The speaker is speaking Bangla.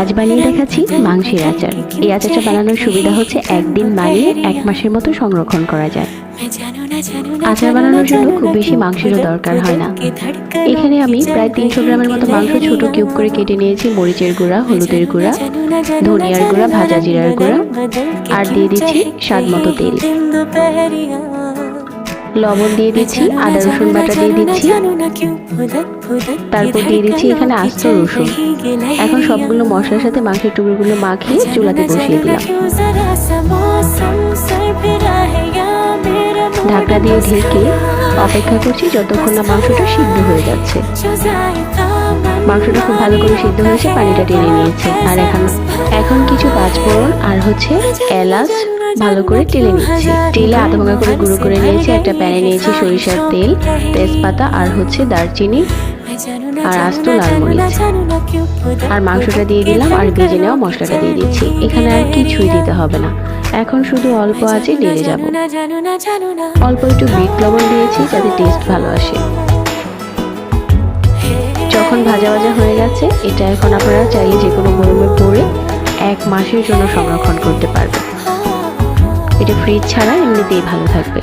আজ বানিয়ে দেখাচ্ছি মাংসের আচার। এই আচারটা বানানোর সুবিধা হচ্ছে একদিন বানিয়ে 1 মাসের মতো সংরক্ষণ করা যায়। আচার বানানোর জন্য খুব বেশি মাংসেরও দরকার হয় না। এখানে আমি প্রায় 300 গ্রামের মতো মাংস ছোট কিউব করে কেটে নিয়েছি। মরিচের গুঁড়া, হলুদের গুঁড়া, ধনিয়ার গুঁড়া, ভাজা জিরার গুঁড়া আর দিয়ে দিচ্ছি স্বাদ মতো তেল। লবণ দিয়ে দিচ্ছি, আদা রসুন বাটা দিয়ে দিচ্ছি, তারপর দিয়ে দিচ্ছি এখানে আস্ত রসুন। এখন সবগুলো মশলার সাথে মাংসের টুকরোগুলো মাখিয়ে চুলাতে বসিয়ে দিলাম। ঢাকনা দিয়ে ঢেকে অপেক্ষা করছি যতক্ষণ না মাংসটা সিদ্ধ হয়ে যাচ্ছে। মাংসটা খুব ভালো করে সিদ্ধ হয়েছে, পানিটা টেনে নিয়েছে। আর এখন কিছু পাঁচফোড়ন আর এলাচ ভালো করে টেলে নিচ্ছি। তেলে আধা ভাঙা করে গুঁড়ো করে নিয়েছি। একটা প্যানে নিয়েছি সরিষার তেল, তেজপাতা আর দারচিনি আর আস্ত লাল মরিচ। আর মাংসটা দিয়ে দিলাম আর ভেজে নেওয়া মশলাটা দিয়ে দিচ্ছি। এখানে আর কিছুই দিতে হবে না। এখন শুধু অল্প আঁচে নেড়ে যাব। অল্প একটু বিট লবণ দিয়েছি যাতে টেস্ট ভালো আসে। যখন ভাজা ভাজা হয়ে গেছে, এটা এখন আপনারা চাইলে যে কোনো বয়মে ভরে 1 মাসের জন্য সংরক্ষণ করতে পারবেন। এটা ফ্রিজ ছাড়া এমনিতেই ভালো থাকবে।